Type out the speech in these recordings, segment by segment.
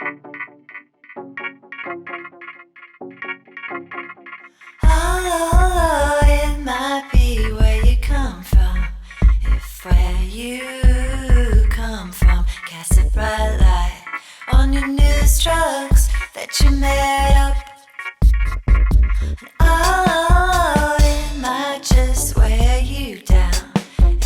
Oh, it might be where you come from. If where you come from casts a bright light on your new strokes that you made up. Oh, it might just wear you down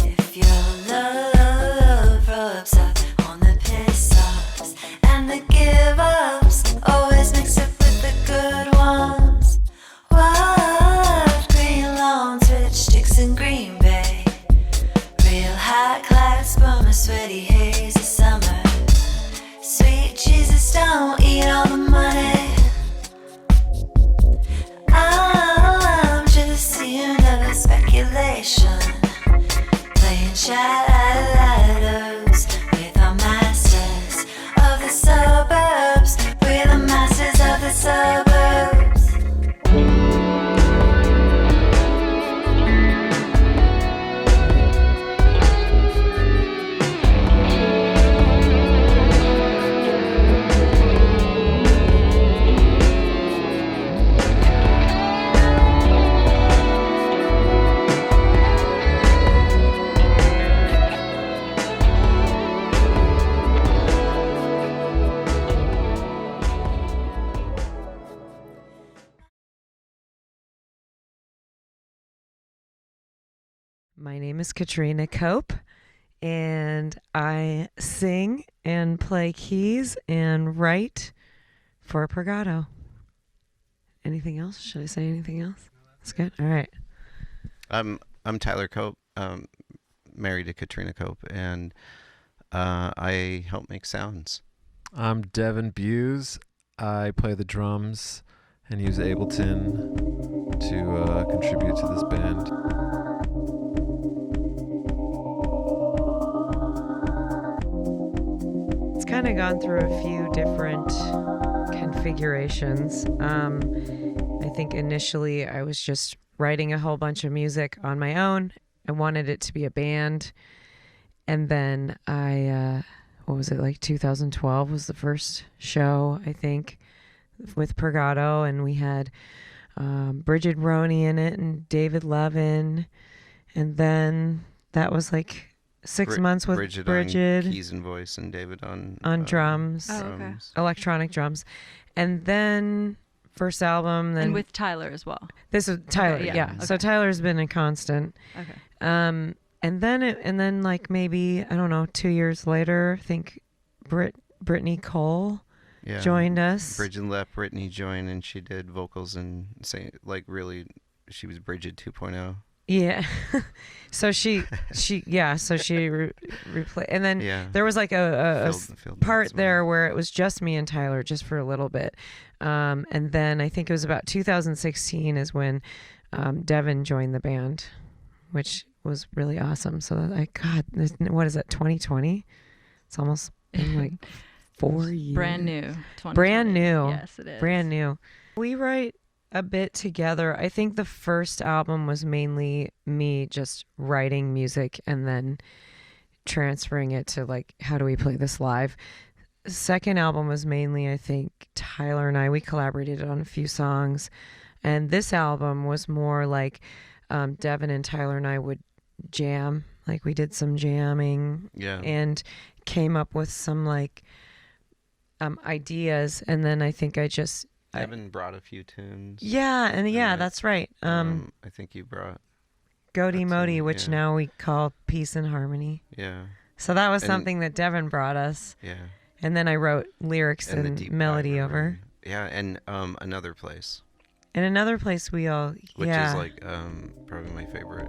if your love rubs up on the piss offs and the give ups. Always mix it with the good ones. What green lawns, rich sticks in Green Bay, real high class from a sweaty haze of summer. Sweet Jesus, don't eat all the money. I'm just seeing a speculation, playing shadows with our masters of the suburbs. We're the masters of the suburbs. My name is Katrina Cope, and I sing and play keys and write for Purr Gato. Anything else? Should I say anything else? That's good. All right. I'm Tyler Cope, married to Katrina Cope, and I help make sounds. I'm Devin Buse. I play the drums and use Ableton to contribute to this band. It's kind of gone through a few different configurations. I think initially I was just writing a whole bunch of music on my own. I wanted it to be a band. And then what was it, like 2012 was the first show, I think, with Purr Gato, and we had Bridget Roney in it and David Levin. And then that was like 6 months with Bridget on keys and voice, and David on drums. Oh, okay. Electronic drums. And then first album, then And with Tyler as well. this is Tyler, Okay, yeah. Okay. So Tyler's been a constant. Okay. And then like maybe, I don't know, 2 years later, I think Brittany Cole joined us. Bridget let Brittany join, and she did vocals and say, like, really, she was Bridget 2.0. Yeah. So she replaced, and then there was like a Filled part there where it was just me and Tyler just for a little bit. And then I think it was about 2016 is when Devin joined the band, which was really awesome. So what is that, 2020? It's almost been like 4 years. Brand new. 2020. Brand new. Yes, it is. Brand new. We write a bit together. I think the first album was mainly me just writing music and then transferring it to like, how do we play this live? The second album was mainly, I think, Tyler and we collaborated on a few songs. And this album was more like Devin and Tyler and I would jam. Like we did some jamming and came up with some like ideas. And then I think Devin brought a few tunes. Yeah, that's right. I think you brought Godi Modi, which now we call Peace and Harmony. Yeah. So that was something that Devin brought us. Yeah. And then I wrote lyrics and melody over. Yeah, and Another Place. And Another Place we all, which is like probably my favorite.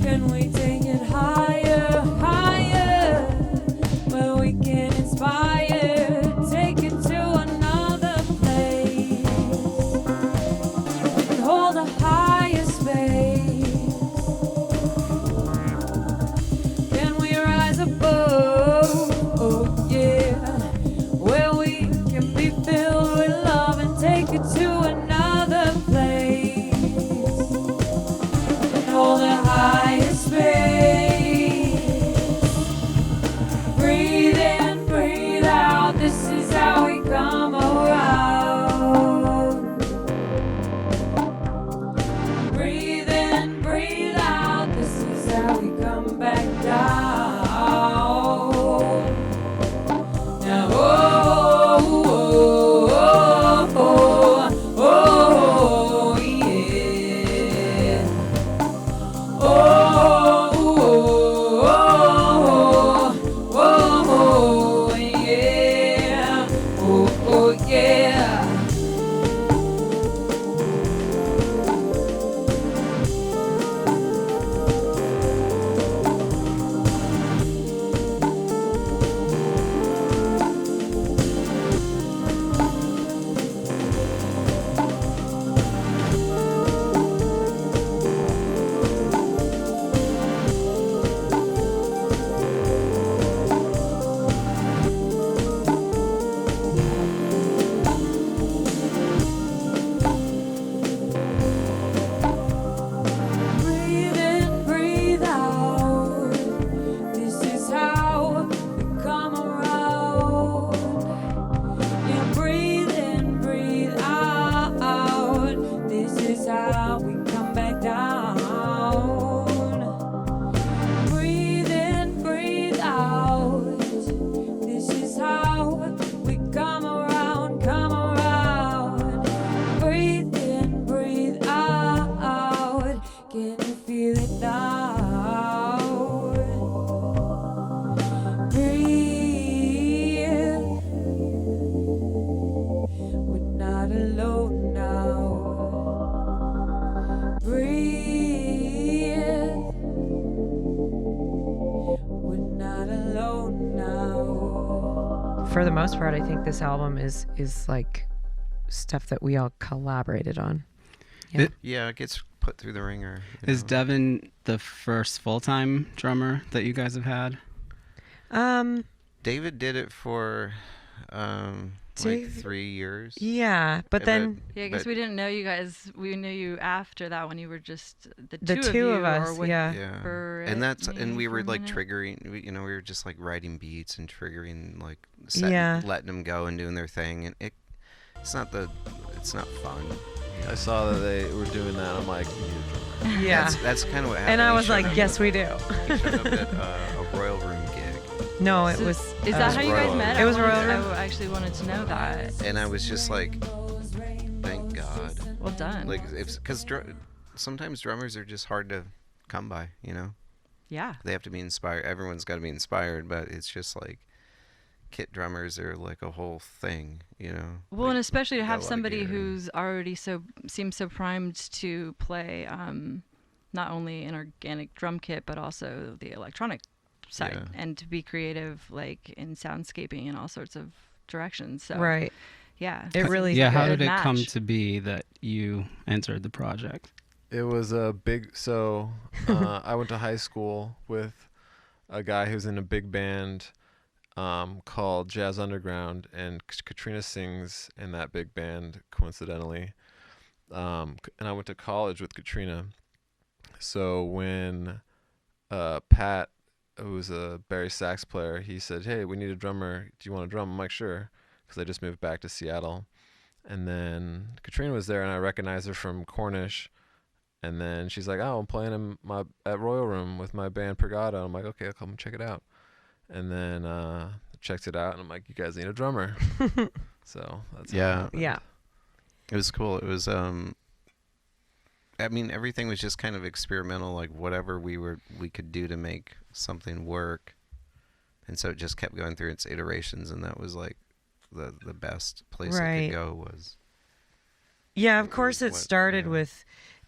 Can we take it higher, higher, where we can inspire, take it to another place, and hold a higher space? Can we rise above, oh yeah, where we can be filled with love and take it to another place, and hold a higher space? Breathe in, breathe out, this is how we come around. Breathe in, breathe out, this is how we come back down. Now, oh, oh, oh, oh, oh, yeah. Oh, oh, oh, oh, yeah. Oh, yeah. Breathe in, breathe out. This is how we come around. Yeah, breathe in, breathe out. This is how we come back down. Breathe in, breathe out. This is how we come around, come around. Breathe in, breathe out. Can you feel it now? Breathe. We're not alone now. Breathe. We're not alone now. For the most part, I think this album is like stuff that we all collaborated on. Yeah. Yeah, it gets put through the ringer. you Is know. Devin the first full-time drummer that you guys have had? David did it for like Dave- 3 years. Yeah, but then Yeah, I guess but- we didn't know you guys. We knew you after that when you were just the the two two of of you, us, or with yeah. Yeah, Bert and that's maybe and we for were a like minute. triggering. We were just like writing beats and triggering, like Yeah. letting them go and doing their thing, and it's not fun. I saw that they were doing that. I'm like, you need a drummer. Yeah. That's kind of what happened. And I He was showed like, up- yes, we do. He showed up at a Royal Room gig, No, it So was. Is uh, that how you guys Royal. met? It was I wanted- Royal Room. I actually wanted to know that. and I was just like, thank God. Well done. Like, because sometimes drummers are just hard to come by. You know, yeah. they have to be inspired. Everyone's got to be inspired, but it's just like kit drummers are like a whole thing. You know. Well, Like, and especially to got a have lot of somebody gear. who's already seems so primed to play not only an organic drum kit but also the electronic side, Yeah. and to be creative like in soundscaping and all sorts of directions. So Right. yeah, It really. Yeah, how good did it come match. to be that you entered the project? It was a big. So I went to high school with a guy who's in a big band called Jazz Underground, and Katrina sings in that big band, coincidentally. And I went to college with Katrina. So when Pat, who's a Barry sax player, he said, "Hey, we need a drummer. Do you want to drum?" I'm like, "Sure," because I just moved back to Seattle. And then Katrina was there, and I recognized her from Cornish. And then she's like, "Oh, I'm playing at Royal Room with my band Purr Gato." I'm like, "Okay, I'll come check it out." And then checked it out, and I'm like, "You guys need a drummer." So that's how it Yeah. happened. Yeah. It was cool. It was I mean, everything was just kind of experimental, like whatever we could do to make something work. And so it just kept going through its iterations, and that was like the best place it Right. could go was. Yeah, of course it what- started yeah. with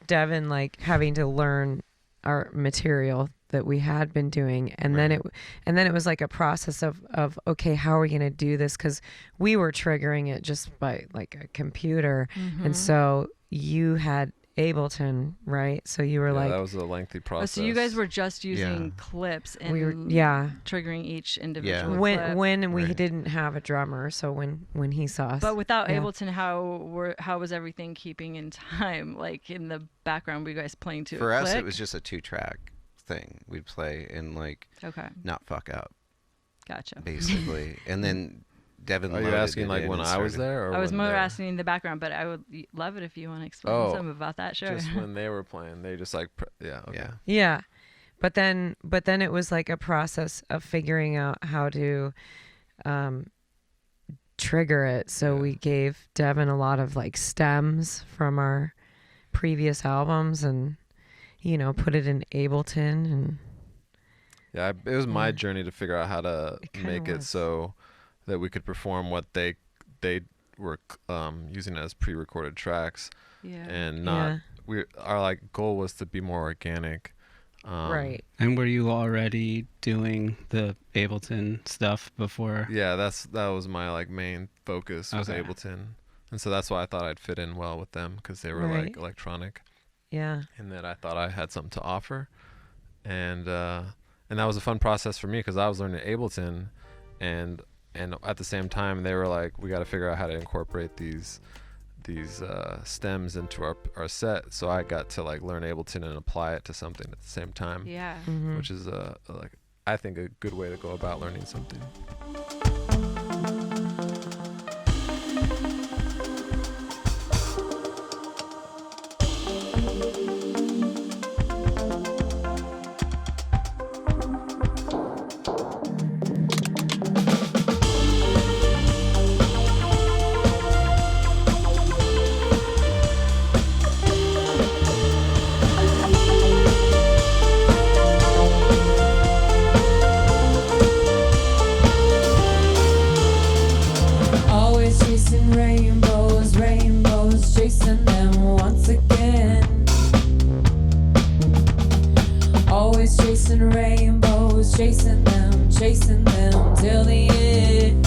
Devin like having to learn our material that we had been doing, and then it was like a process of okay, how are we going to do this, because we were triggering it just by like a computer. And so you had Ableton, right? So you were like, that was a lengthy Oh, process. so you guys were just using Yeah. clips and we were triggering each individual when clip. when we Right. didn't have a drummer, so when he saw us, But without yeah. Ableton, how was everything keeping in time? Like in the background, were you guys playing to For a us, click? it was just a 2-track thing. We'd play and like Okay, not fuck up, gotcha. basically. And then Devin. Are you loaded asking it like in when and I was started- there? Or I was when more they were- asking in the background, but I would love it if you want to explain Oh, some about that. Sure. Just when they were playing, they just like yeah. Okay. Yeah. yeah. But then it was like a process of figuring out how to trigger it. So Yeah. we gave Devin a lot of like stems from our previous albums, and put it in Ableton, and Yeah, it was my Yeah. journey to figure out how to It kinda make it was. so that we could perform what they were using as pre-recorded tracks, Yeah. and not our like goal was to be more organic. right. And were you already doing the Ableton stuff before? Yeah, that was my like main focus was Okay. Ableton, and so that's why I thought I'd fit in well with them because they were Right. like electronic, Yeah. and that I thought I had something to offer, and that was a fun process for me because I was learning Ableton, and at the same time they were like, we got to figure out how to incorporate these stems into our set. So I got to like learn Ableton and apply it to something at the same time, Yeah. Mhm. which is like I think a good way to go about learning something. Always chasing rainbows, rainbows, chasing them once again. Always chasing rainbows, chasing them till the end.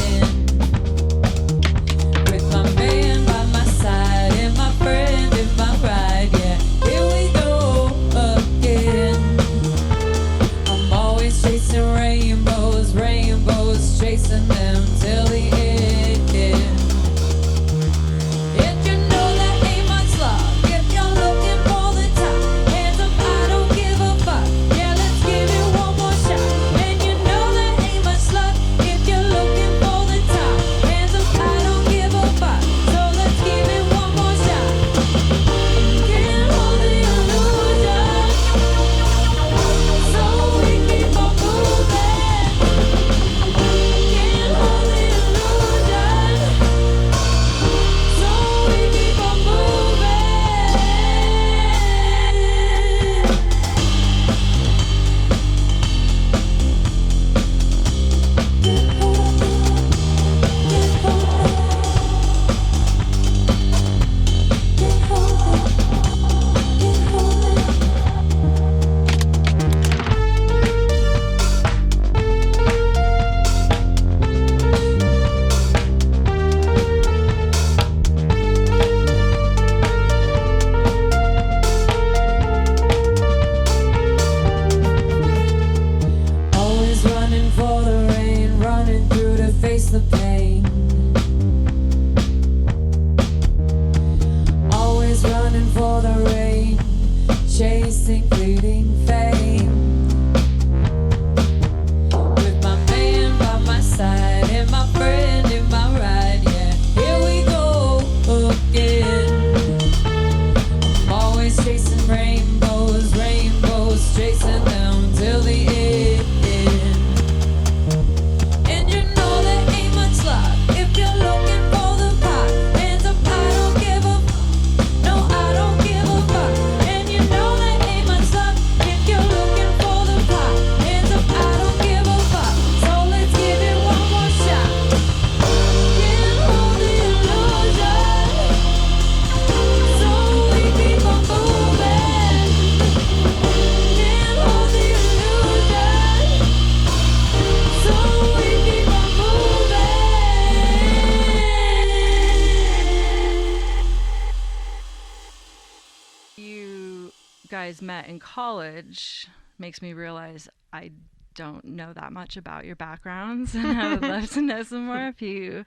With my man by my side and my friend in my ride, yeah, here we go again. I'm always chasing rainbows, rainbows, chasing them till the end. If you know that ain't much love, if you're looking for the top, hands up, I don't give a fuck. Yeah, let's give it one more shot. And you know that ain't much luck if you're looking for the top, hands up, I don't give a fuck. So both met in college makes me realize I don't know that much about your backgrounds, and I would love to know some more. If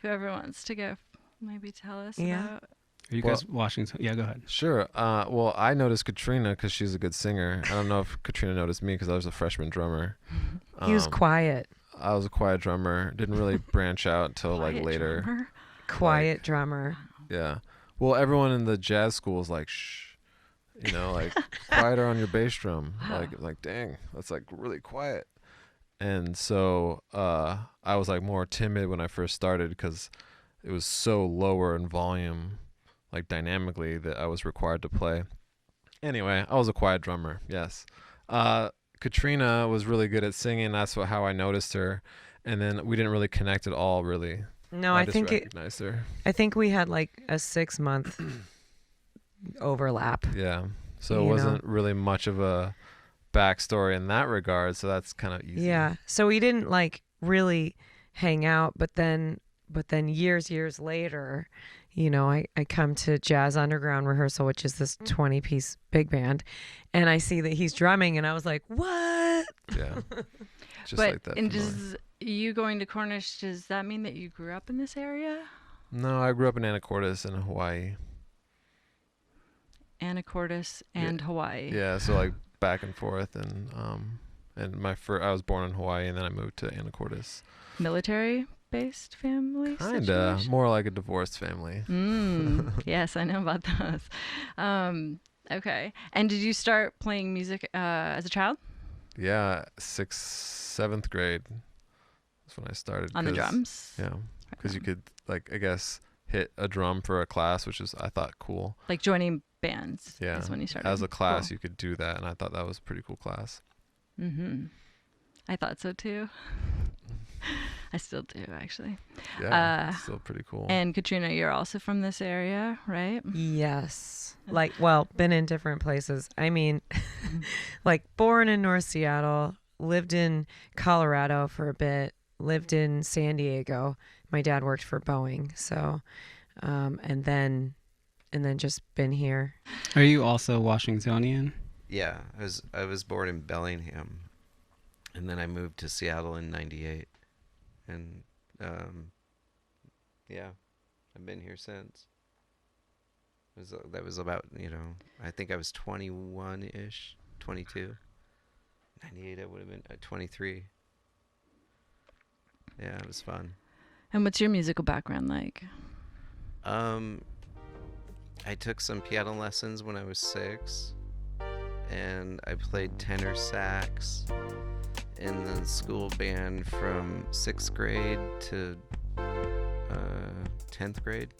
whoever wants to go, maybe tell us about. Are you guys Washington? Yeah, go ahead. Sure. Well, I noticed Katrina because she's a good singer. I don't know if Katrina noticed me because I was a freshman drummer. He was quiet. I was a quiet drummer. Didn't really branch out until like Quiet later. drummer. Quiet drummer. Yeah. Well, everyone in the jazz school is like, shh, like quieter on your bass drum. Like, dang, that's like really quiet. And so I was like more timid when I first started because it was so lower in volume, like dynamically, that I was required to play. Anyway, I was a quiet drummer. Yes. Katrina was really good at singing. That's how I noticed her. And then we didn't really connect at all, really. No, I I just think recognized her. I think we had like a 6-month overlap. Yeah. So it wasn't really much of a backstory in that regard. So that's kind of easy. Yeah. So we didn't like really hang out, but then years later, I come to Jazz Underground rehearsal, which is this 20-piece big band, and I see that he's drumming, and I was like, what? Yeah. Just But like that. and familiar. does you going to Cornish, does that mean that you grew up in this area? No, I grew up in Anacortes in Hawaii. Anacortes and Hawaii. Yeah, so like back and forth, and I was born in Hawaii, and then I moved to Anacortes. Military-based family Kinda situation? more like a divorced family. Yes, I know about those. Okay. And did you start playing music as a child? Yeah, 7th grade. That's when I started. On the 'cause- drums? Yeah, because you could I guess hit a drum for a class, which is I thought cool. Like joining bands Yeah, is when you started. as a class Cool. you could do that, and I thought that was a pretty cool class. I thought so too. I still do, actually. Yeah, it's still pretty cool. And Katrina, you're also from this area, right? Yes. Been in different places. I mean, like born in North Seattle, lived in Colorado for a bit, lived in San Diego. My dad worked for Boeing, so and then just been here. Are you also Washingtonian? Yeah, I was born in Bellingham, and then I moved to Seattle in '98, and yeah, I've been here since. That was about I think I was 21-ish, 22. 98 I would have been 23. Yeah, it was fun. And what's your musical background like? I took some piano lessons when I was 6, and I played tenor sax in the school band from 6th grade to 10th grade,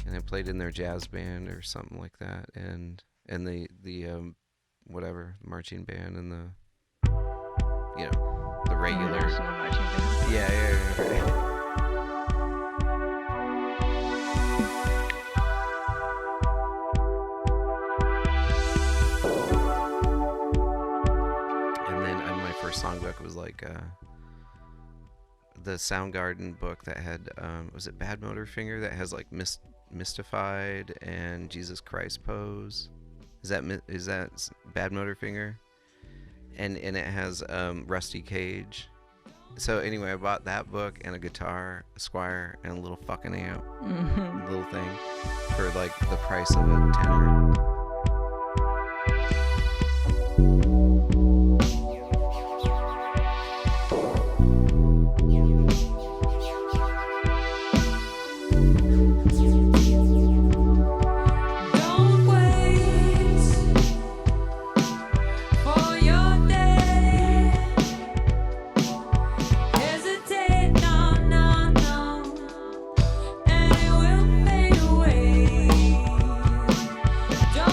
and I played in their jazz band or something like that, and the whatever marching band and the the regular. National Marching Band. Yeah. And then my first songbook was like the Soundgarden book that had was it Bad Motorfinger, that has like Mystified and Jesus Christ Pose. Is that Bad Motorfinger? And it has Rusty Cage. So anyway, I bought that book and a guitar, a Squire, and a little fucking amp, little thing, for like the price of a tenner. Don't wait for your day. Hesitate, no, and it will fade away. Don't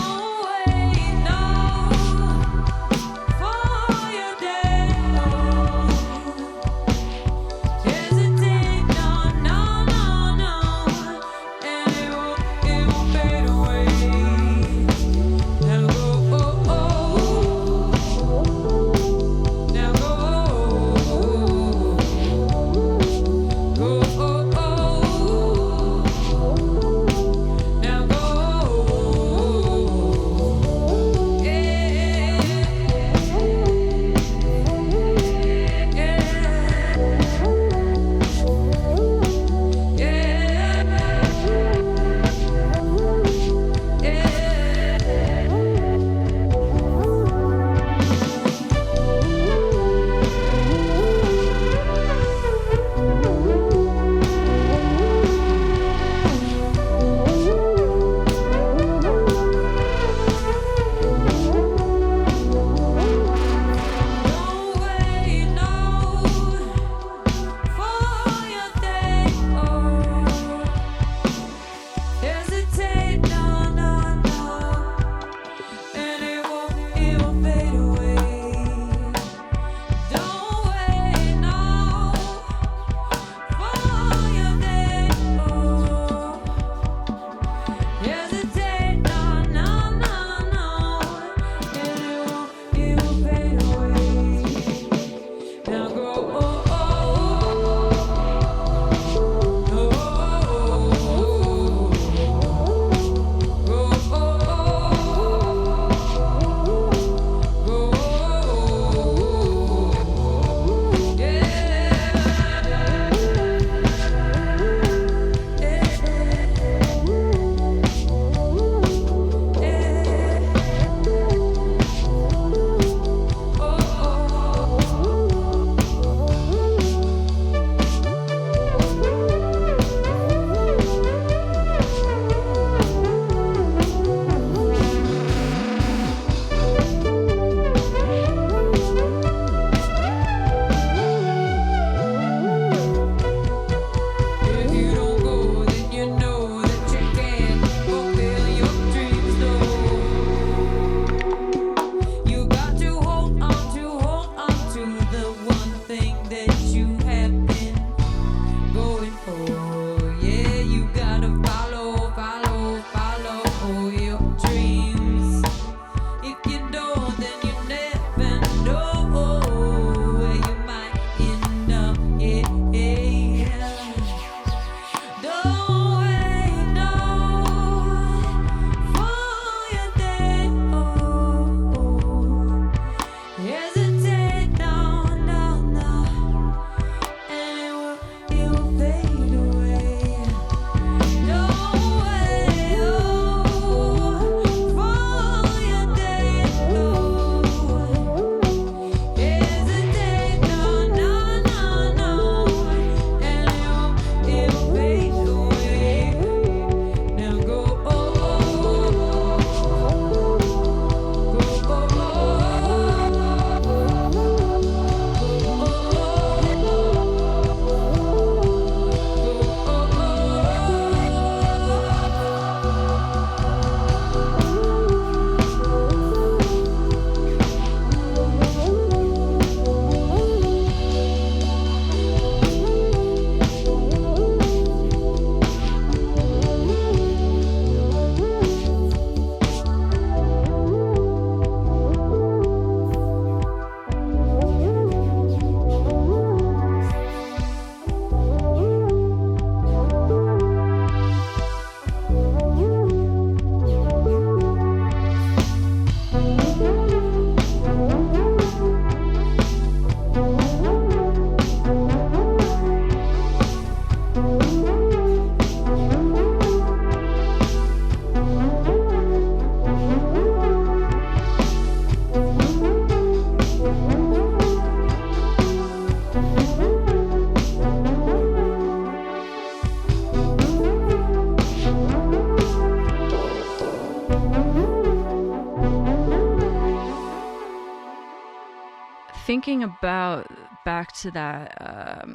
thinking about back to that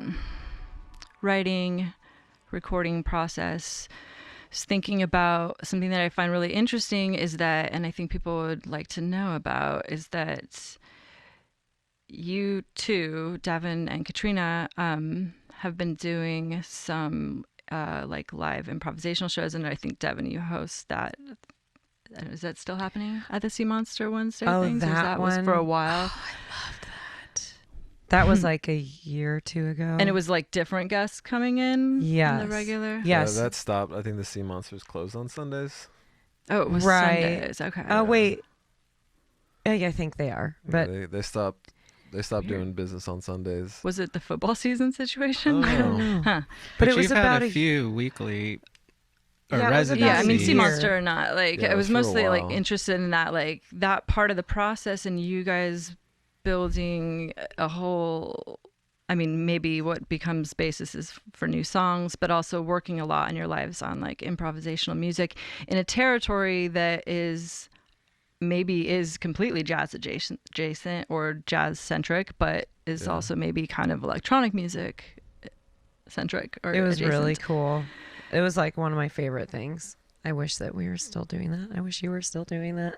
writing, recording process, thinking about something that I find really interesting is that, and I think people would like to know about, is that you two, Devin and Katrina, have been doing some like live improvisational shows, and I think Devin, you host that. Is that still happening at the Sea Monster Wednesday things? That was for a while. Oh, I loved that. That was like a year or two ago. And it was like different guests coming in. Yes. The regular. Yes. That stopped. I think the Sea Monsters closed on Sundays. Oh, it was Right. Sundays. Okay. Oh wait. I think they are, but They stopped. They stopped doing business on Sundays. Was it the football season situation? I don't know. Huh. But it was you've had about a few weekly or Yeah, it was about Yeah, I mean, a Sea year. Monster or not, like Yeah, I was for a mostly like while. interested in that, like that part of the process, and you guys building a whole. I mean, maybe what becomes basis is for new songs, but also working a lot in your lives on like improvisational music in a territory that is completely jazz adjacent or jazz centric, but is also maybe kind of electronic music centric. Or it was adjacent. really cool. It was like one of my favorite things. I wish that we were still doing that. I wish you were still doing that.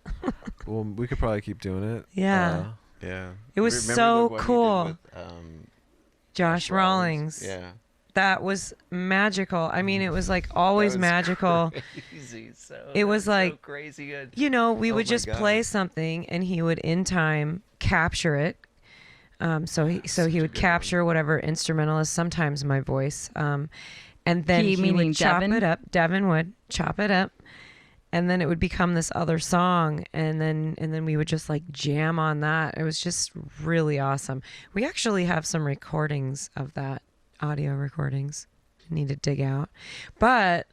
Well, we could probably keep doing it. Yeah. Yeah. It was Remember so the one you did cool. with, Josh Rawlings. Yeah. That was magical. I mean, it was like always That was magical. Crazy. It was so like, crazy good. You know, we Oh would my just God. play something and he would in time capture it. So he such a would good capture whatever instrumental is, sometimes my voice. And then He, he meaning would chop Devin? it up. Devin would chop it up. And then it would become this other song, and then we would just like jam on that. It was just really awesome. We actually have some recordings of that, audio recordings. Need to dig out, but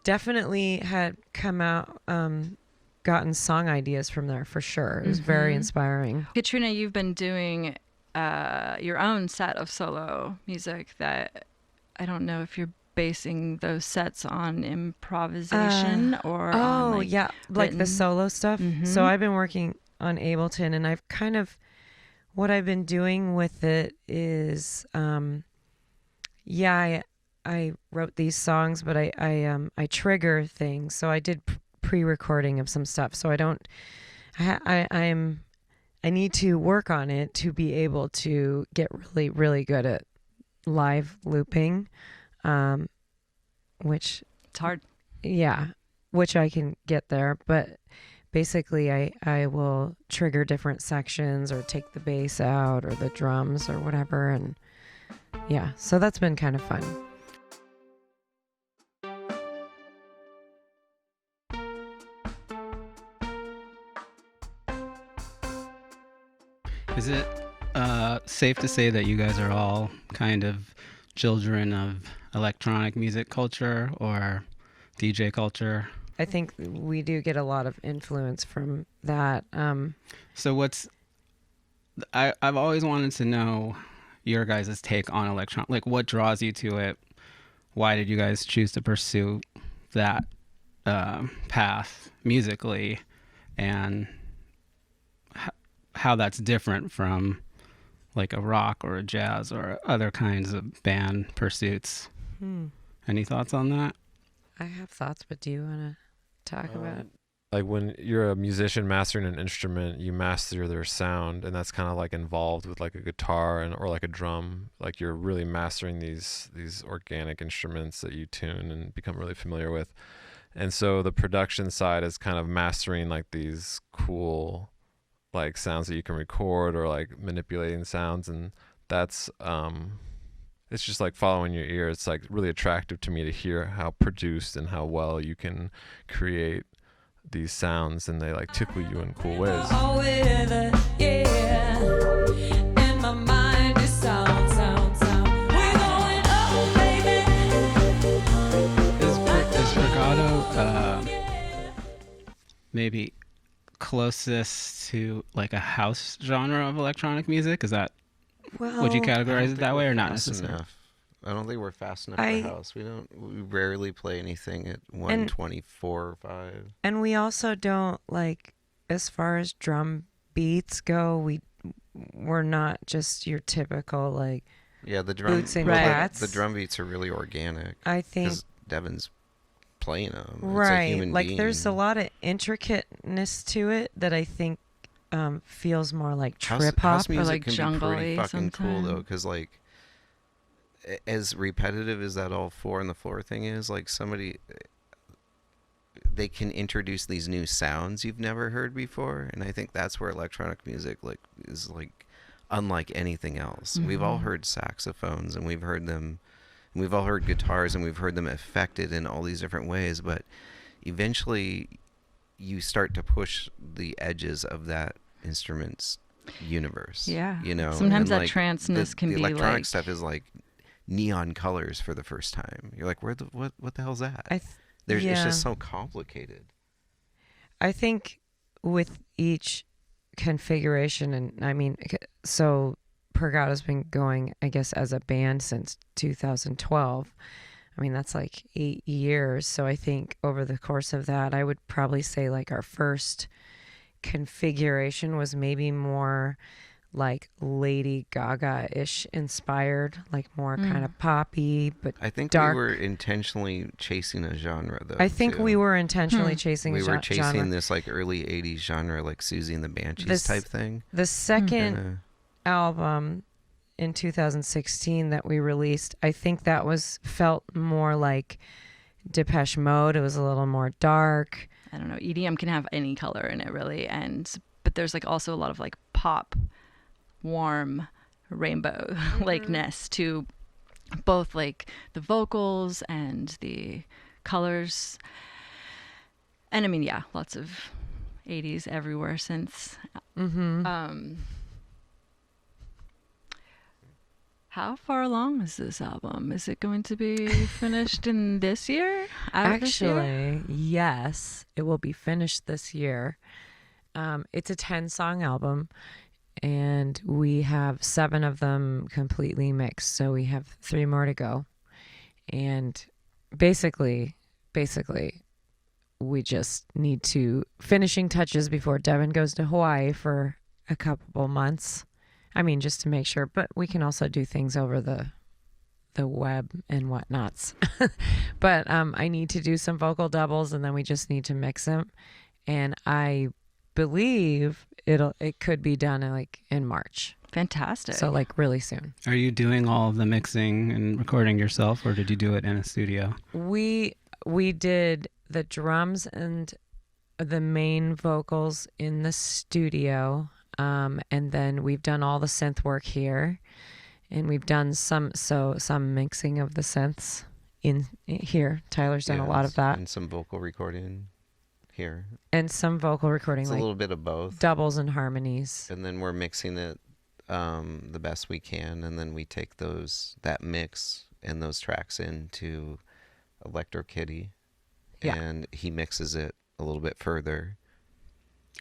definitely had come out, gotten song ideas from there for sure. It was very inspiring. Katrina, you've been doing your own set of solo music that I don't know if you're basing those sets on improvisation or on, Oh like, yeah, like the written. solo stuff. So I've been working on Ableton, and I've kind of, what I've been doing with it is, I wrote these songs, but I trigger things. So I did pre-recording of some stuff. So I don't, I need to work on it to be able to get really, really good at live looping, which, It's hard. yeah, which I can get there. But basically I will trigger different sections or take the bass out or the drums or whatever. And yeah, so that's been kind of fun. Is it safe to say that you guys are all kind of children of electronic music culture or DJ culture? I think we do get a lot of influence from that. So I've always wanted to know your guys' take on electronic, like what draws you to it? Why did you guys choose to pursue that path musically, and how that's different from like a rock or a jazz or other kinds of band pursuits? Any thoughts on that? I have thoughts, but do you want to talk about it? Like when you're a musician mastering an instrument, you master their sound, and that's kind of like involved with like a guitar or like a drum. Like you're really mastering these organic instruments that you tune and become really familiar with. And so the production side is kind of mastering like these cool like sounds that you can record or like manipulating sounds, and that's it's just like following your ear. It's like really attractive to me to hear how produced and how well you can create these sounds, and they like tickle you in cool ways. All with it, yeah. And my mind is sound, sound, sound. We're going up, baby. Is Purr Gato maybe closest to like a house genre of electronic music? Is that, Well, would you I don't categorize it think that way we're or not fast necessarily? enough. I don't think we're fast enough I- for house. We rarely play anything at 124 or 5. and we also don't like, as far as drum beats go, we're not just your typical like Yeah, the drum boots and well, cats. the drum beats are really organic. I think Because Devin's playing them. It's a right, human like being. there's a lot of intricateness to it that I think feels more like trip House hop. music like can be pretty jungly fucking cool though, sometimes. because like as repetitive as that all four on the floor thing is, like they can introduce these new sounds you've never heard before, and I think that's where electronic music like is like unlike anything else. We've all heard saxophones and we've heard them, and we've all heard guitars and we've heard them affected in all these different ways, but eventually you start to push the edges of that instrument's universe. Yeah. You know, Sometimes and, that tranceness can the be electronic like stuff is like neon colors for the first time. You're like, what the hell's that? It's Yeah. just so complicated. I think with each configuration, and I mean, so Purr Gato's been going, I guess, as a band since 2012. I mean, that's like 8 years. So I think over the course of that, I would probably say like our first configuration was maybe more like Lady Gaga-ish inspired, like more kind of poppy, but I think dark. we were intentionally chasing a genre, though. I think too. we were intentionally chasing We a were chasing genre. this like early '80s genre, like Susie and the Banshees This- type thing. The second Kinda- album in 2016 that we released, I think that felt more like Depeche Mode. It was a little more dark. I don't know, EDM can have any color in it really, but there's like also a lot of like pop, warm rainbow likeness to both like the vocals and the colors. And I mean, yeah, lots of 80s everywhere since. How far along is this album? Is it going to be finished in this year? Out of this year? Actually, yes, it will be finished this year. It's a 10-song album, and we have 7 of them completely mixed, so we have 3 more to go. And basically, we just need to finishing touches before Devin goes to Hawaii for a couple months. I mean, just to make sure, but we can also do things over the web and whatnots. But I need to do some vocal doubles, and then we just need to mix them. And I believe it could be done in March. Fantastic. So like really soon. Are you doing all of the mixing and recording yourself, or did you do it in a studio? We did the drums and the main vocals in the studio. And then we've done all the synth work here, and we've done some mixing of the synths in here. Tyler's done a lot of that, and some vocal recording here, and some vocal recording, it's like a little bit of both, doubles and harmonies. and then we're mixing it the best we can, and then we take that mix and those tracks into Electro Kitty, Yeah. and he mixes it a little bit further.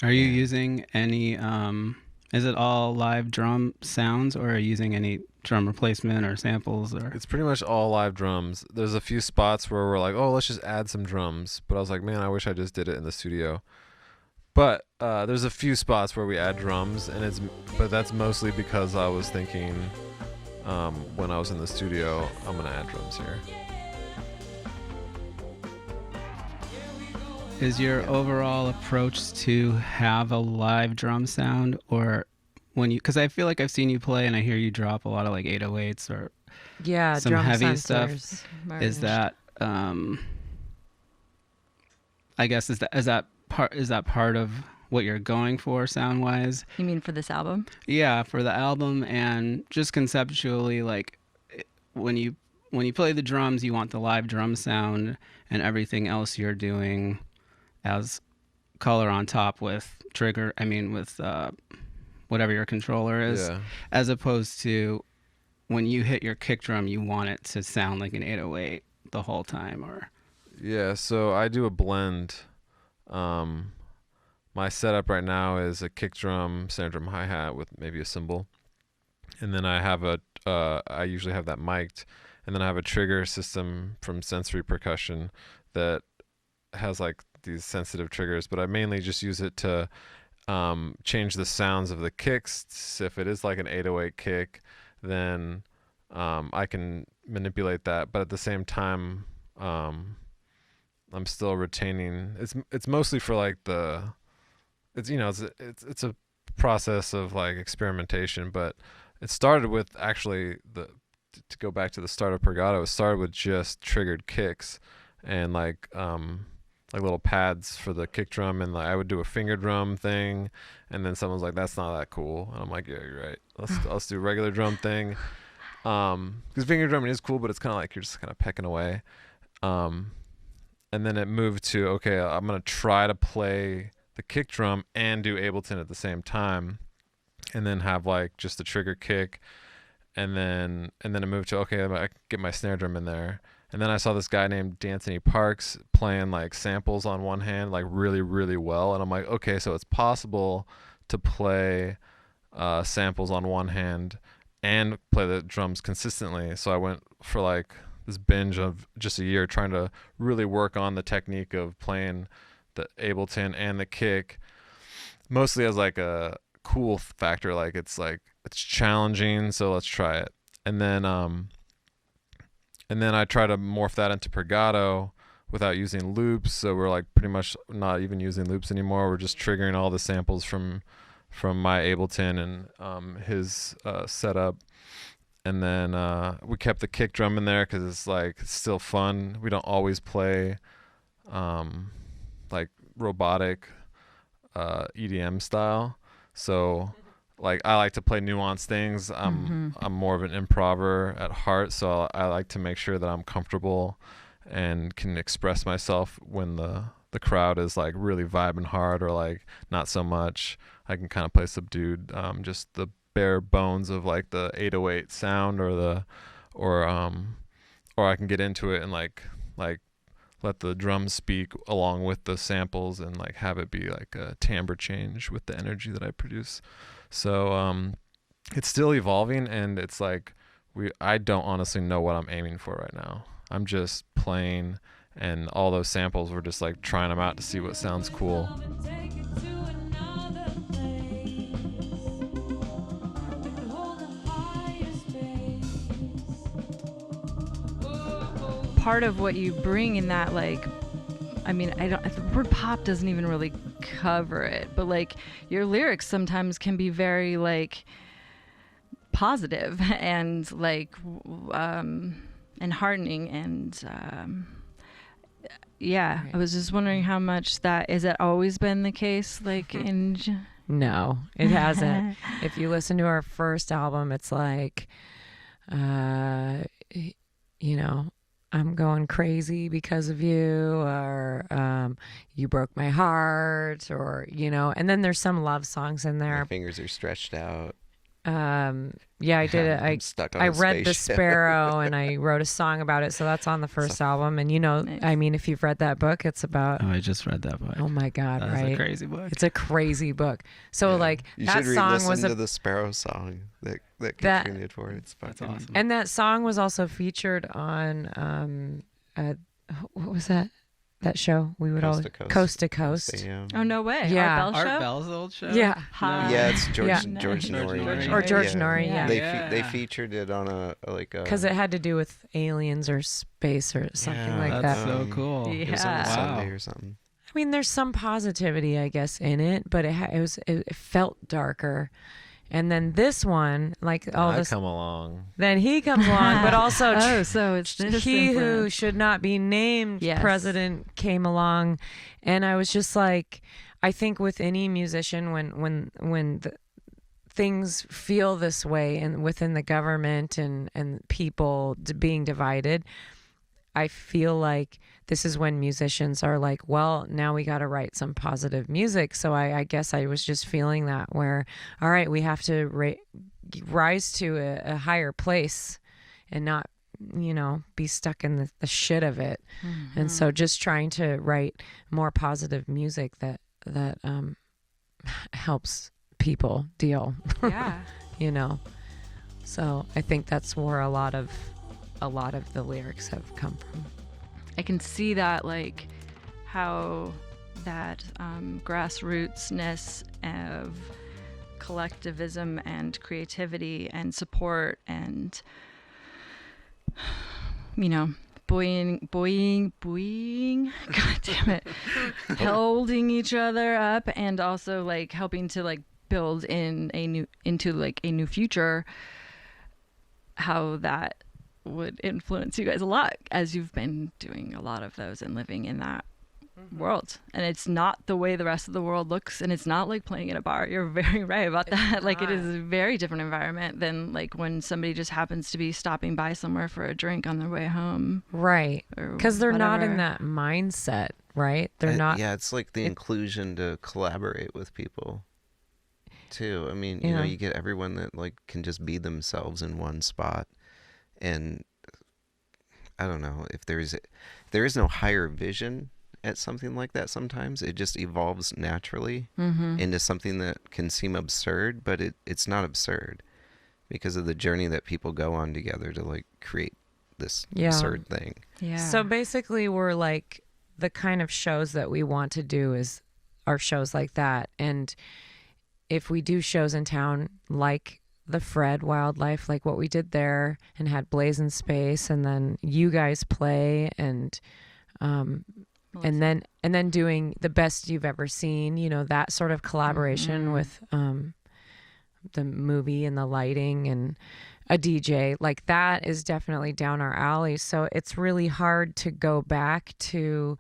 Are you using any, is it all live drum sounds, or are you using any drum replacement or samples? Or It's pretty much all live drums. There's a few spots where we're like, oh, let's just add some drums. But I was like, man, I wish I just did it in the studio. But there's a few spots where we add drums, but that's mostly because I was thinking when I was in the studio, I'm going to add drums here. is your overall approach to have a live drum sound, or because I feel like I've seen you play and I hear you drop a lot of like 808s or Yeah, some drum heavy stuff. sensors. Is that I guess is that part of what you're going for sound wise? You mean for this album? Yeah, for the album, and just conceptually, like when you play the drums, you want the live drum sound, and everything else you're doing as color on top with whatever your controller is, Yeah. as opposed to when you hit your kick drum, you want it to sound like an 808 the whole time, or Yeah, so I do a blend. My setup right now is a kick drum, snare drum, hi-hat with maybe a cymbal. And then I have I usually have that mic'd. And then I have a trigger system from Sensory Percussion that has like these sensitive triggers, but I mainly just use it to change the sounds of the kicks. If it is like an 808 kick, then I can manipulate that, but at the same time, I'm still retaining. It's mostly for like it's a process of like experimentation, but it started with actually to go back to the start of Purr Gato, it started with just triggered kicks and like little pads for the kick drum, and like I would do a finger drum thing, and then someone's like, "That's not that cool," and I'm like, "Yeah, you're right. Let's do a regular drum thing." Because finger drumming is cool, but it's kind of like you're just kind of pecking away. And then it moved to, okay, I'm gonna try to play the kick drum and do Ableton at the same time, and then have like just a trigger kick, and then it moved to, okay, I can get my snare drum in there. And then I saw this guy named D'Anthony Parks playing like samples on one hand, like really, really well. And I'm like, okay, so it's possible to play samples on one hand and play the drums consistently. So I went for like this binge of just a year trying to really work on the technique of playing the Ableton and the kick, mostly as like a cool factor. Like it's challenging, so let's try it. And then I try to morph that into Purr Gato without using loops. So we're like pretty much not even using loops anymore. We're just triggering all the samples from my Ableton and his setup. And then we kept the kick drum in there because it's still fun. We don't always play like robotic EDM style. So like I like to play nuanced things. I'm more of an improver at heart, so I like to make sure that I'm comfortable and can express myself when the crowd is like really vibing hard or like not so much. I can kind of play subdued, just the bare bones of like the 808 sound or I can get into it and like let the drums speak along with the samples and like have it be like a timbre change with the energy that I produce. So it's still evolving, and it's like I don't honestly know what I'm aiming for right now. I'm just playing, and all those samples, we're just like trying them out to see what sounds cool. Part of what you bring in that, like, I mean, the word pop doesn't even really cover it, but like your lyrics sometimes can be very like positive and like and heartening, and yeah, right. I was just wondering how much that is. That always been the case, like in No, it hasn't. If you listen to our first album, it's like you know, I'm going crazy because of you, or you broke my heart, or, you know, and then there's some love songs in there. My fingers are stretched out. Yeah, I did it. I'm stuck on I a read The spaceship. Sparrow, and I wrote a song about it. So that's on the first album. And, you know, Nice. I mean, if you've read that book, it's about, Oh, I just read that book. oh my God, That's right? a crazy book. It's a crazy book. So Yeah. like You that should song re-listen was to the Sparrow song that Katrina did for it. It's That's fucking awesome. and that song was also featured on what was that show we would Coast always to Coast. Coast to Coast. Stadium. Oh, no way. Yeah. Art Bell Art show? Bell's old show? Yeah. Hi. Yeah, it's George Yeah. George George Norrie. Norrie. Or George Yeah. Norrie, yeah. They featured it on a Because it had to do with aliens or space or something like That's that. so cool. It was on a Yeah. Sunday Wow. or something. I mean, there's some positivity, I guess, in it, but it felt darker. And then this one, like all I this, come along. then he comes along, but also Oh, so it's this he who influence. should not be named Yes. president came along, and I was just like, I think with any musician, when things feel this way, and within the government and people being divided, I feel like this is when musicians are like, well, now we got to write some positive music. So I guess I was just feeling that, where, all right, we have to rise to a higher place and not, you know, be stuck in the shit of it. Mm-hmm. And so just trying to write more positive music that helps people deal, Yeah. you know. So I think that's where a lot of the lyrics have come from. I can see that, like, how that grassrootsness of collectivism and creativity and support and, you know, buoying, god damn it, holding each other up, and also like helping to like build into a new future, how that would influence you guys a lot, as you've been doing a lot of those and living in that world. And it's not the way the rest of the world looks, and it's not like playing in a bar. You're very right about that. Like, it is a very different environment than like when somebody just happens to be stopping by somewhere for a drink on their way home. Right. Because they're not in whatever. that mindset, right? They're not. Yeah, it's like the inclusion to collaborate with people too. I mean, you know, Yeah. you get everyone that like can just be themselves in one spot, and I don't know if there is no higher vision at something like that. Sometimes it just evolves naturally into something that can seem absurd, but it's not absurd because of the journey that people go on together to like create this absurd thing. Yeah. So basically, we're like, the kind of shows that we want to do are shows like that. And if we do shows in town like the Fred Wildlife, like what we did there, and had blazinspace, and then you guys play, and then doing the best you've ever seen, you know, that sort of collaboration with the movie and the lighting and a DJ, like that is definitely down our alley. So it's really hard to go back to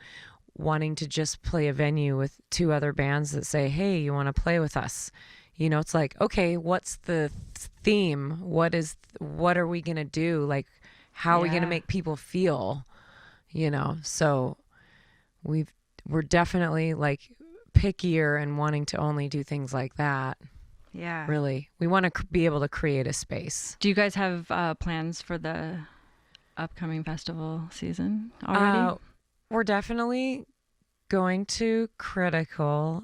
wanting to just play a venue with two other bands that say, hey, you want to play with us? You know, it's like, okay, what's the theme? What are we going to do? Like, how are we going to make people feel? You know, so we're definitely like pickier and wanting to only do things like that. Yeah. Really, we want to be able to create a space. Do you guys have plans for the upcoming festival season already? We're definitely going to Critical.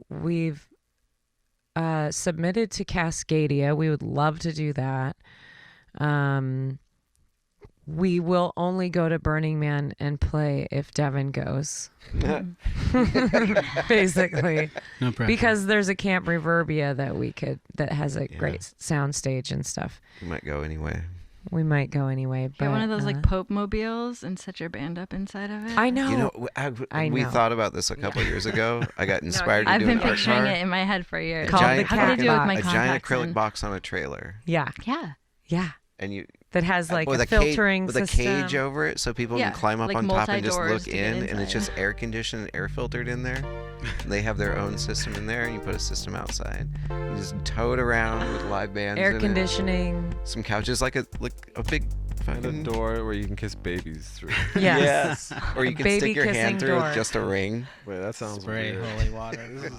We've submitted to Cascadia. We would love to do that. We will only go to Burning Man and play if Devin goes. Basically. No pressure. Because there's a Camp Reverbia that has a great sound stage and stuff. You might go anyway. We might go anyway. But Get one of those like Pope mobiles and set your band up inside of it. I know. You know, we know. thought about this a couple years ago. I got inspired to I've do been an art picturing car. it in my head for years. Called giant the How could I do it with my a giant contacts acrylic in? box on a trailer, Yeah. Yeah. and you That has like with a filtering with system. a cage over it, so people Yeah, can climb up like on top and just multi-doors look to get in, and it's inside. just air conditioned and air filtered in there. They have their own system in there, and you put a system outside. You just tow it around with live bands. Air in it. conditioning. Some couches, like a big Find a fucking door where you can kiss babies through. Yes. Or you can Baby stick your hand kissing through door. with just a ring. Wait, that sounds Spray weird. holy water.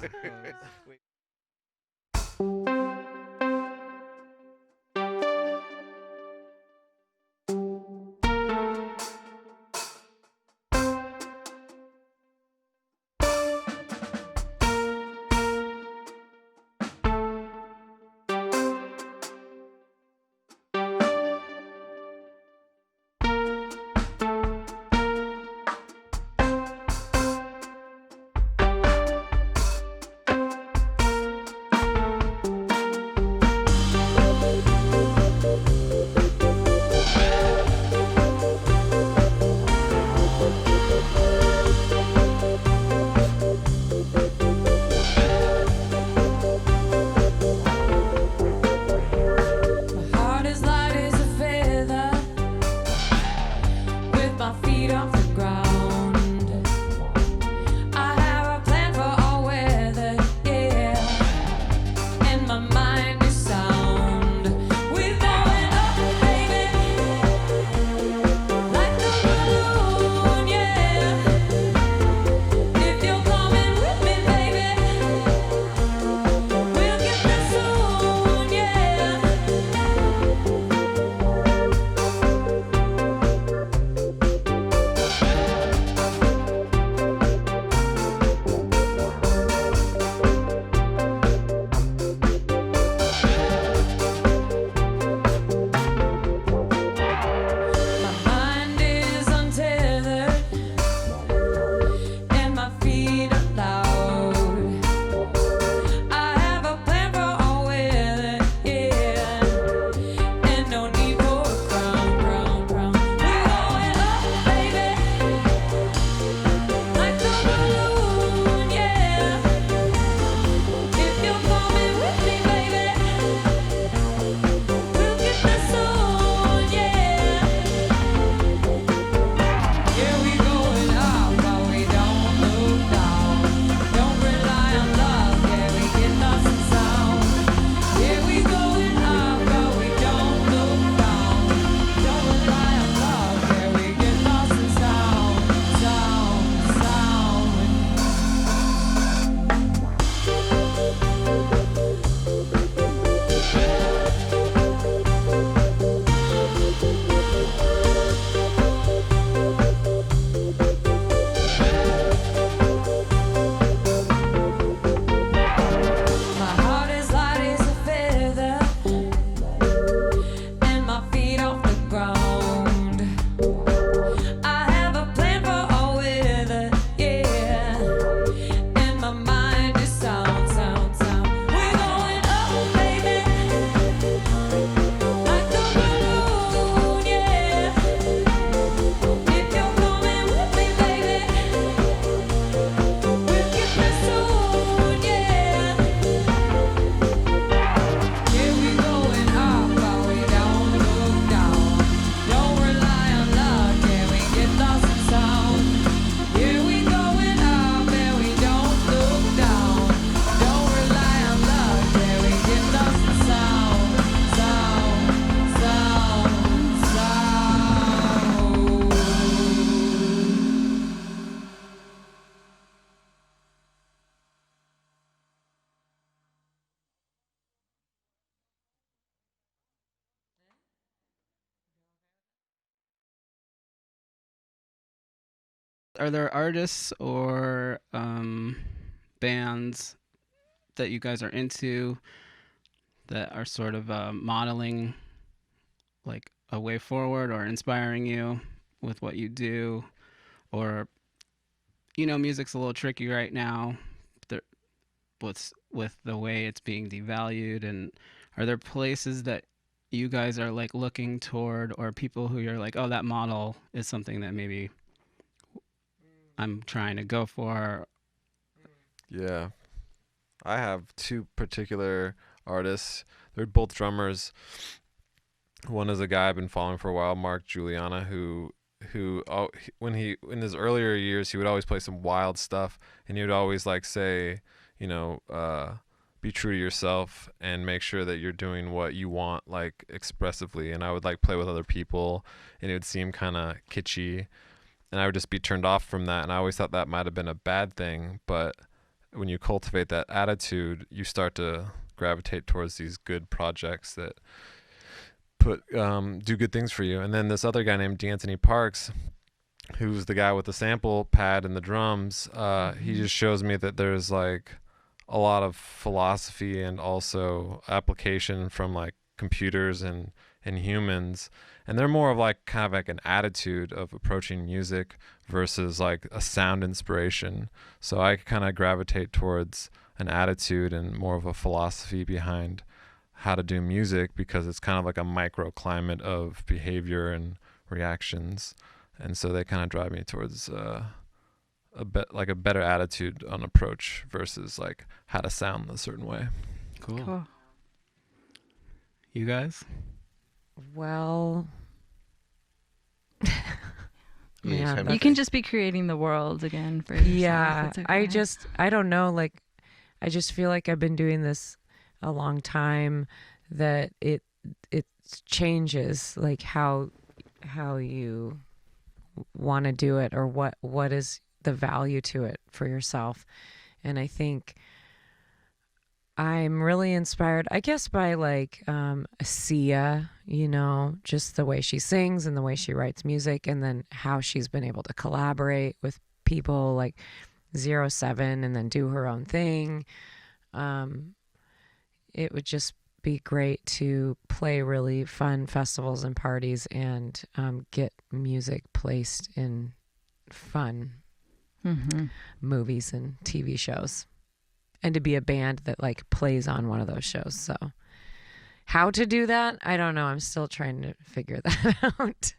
are there artists or bands that you guys are into that are sort of modeling like a way forward or inspiring you with what you do? Or, music's a little tricky right now with the way it's being devalued. And are there places that you guys are like looking toward, or people who you're like, oh, that model is something that maybe I'm trying to go for? Yeah. I have two particular artists. They're both drummers. One is a guy I've been following for a while, Mark Juliana, who when he in his earlier years, he would always play some wild stuff, and he would always like say, be true to yourself and make sure that you're doing what you want, like expressively. And I would like play with other people, and it would seem kind of kitschy, and I would just be turned off from that. And I always thought that might have been a bad thing, but when you cultivate that attitude, you start to gravitate towards these good projects that do good things for you. And then this other guy named D'Anthony Parks, who's the guy with the sample pad and the drums, he just shows me that there's like a lot of philosophy and also application from like computers and humans, and they're more of like kind of like an attitude of approaching music versus like a sound inspiration. So I kind of gravitate towards an attitude and more of a philosophy behind how to do music, because it's kind of like a microclimate of behavior and reactions, and so they kind of drive me towards a better attitude on approach versus like how to sound a certain way. Cool. You guys? Well, Yeah, man, You can just be creating the world again for yourself. yeah, It's okay. I don't know, like, I just feel like I've been doing this a long time, that it changes like how you want to do it, or what is the value to it for yourself. And I think I'm really inspired, I guess, by like Sia, just the way she sings and the way she writes music, and then how she's been able to collaborate with people like 07 and then do her own thing. It would just be great to play really fun festivals and parties and get music placed in fun movies and TV shows, and to be a band that like plays on one of those shows. So how to do that, I don't know. I'm still trying to figure that out.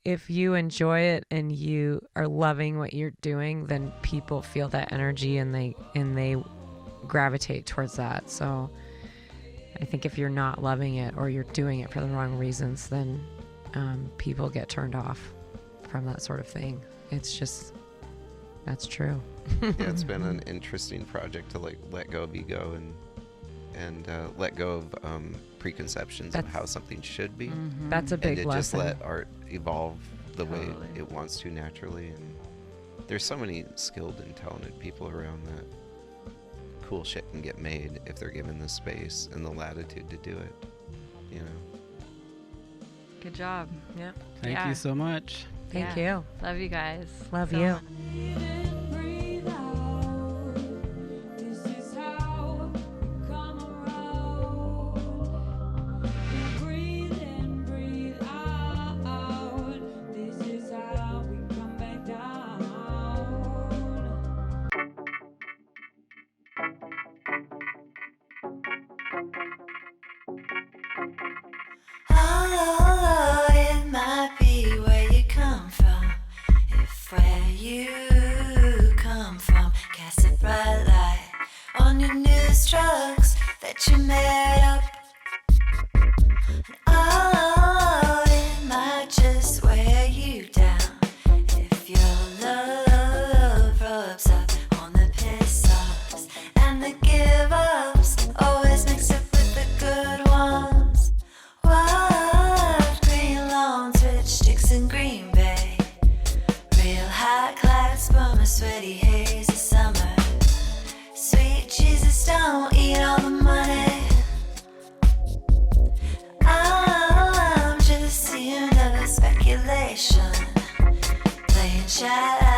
If you enjoy it and you are loving what you're doing, then people feel that energy and they gravitate towards that. So I think if you're not loving it, or you're doing it for the wrong reasons, then people get turned off from that sort of thing. It's just, that's true. Yeah, it's been an interesting project to like let go of ego and let go of preconceptions of how something should be. That's a big and to just lesson. let art evolve the way Totally. it wants to naturally. And there's so many skilled and talented people around that cool shit can get made if they're given the space and the latitude to do it. Good job. Yeah. Thank Yeah. you so much. Thank Yeah. you. Love you guys. Love so you. much. Breathe out. This is how we come around. Breathe in, breathe out. This is how we come back down. Oh, it might be where you come from. If where you come from casts a bright light on your new struggles that you made up. Oh, it might just wear you down if your love rubs up on the piss offs and the give ups. Always mix up with the good ones. Wild green lawns, rich sticks in Green Bay. Real hot clouds from a sweaty haze of summer. Sweet Jesus, don't eat all the money. I'm just seeing of speculation, playing shadow.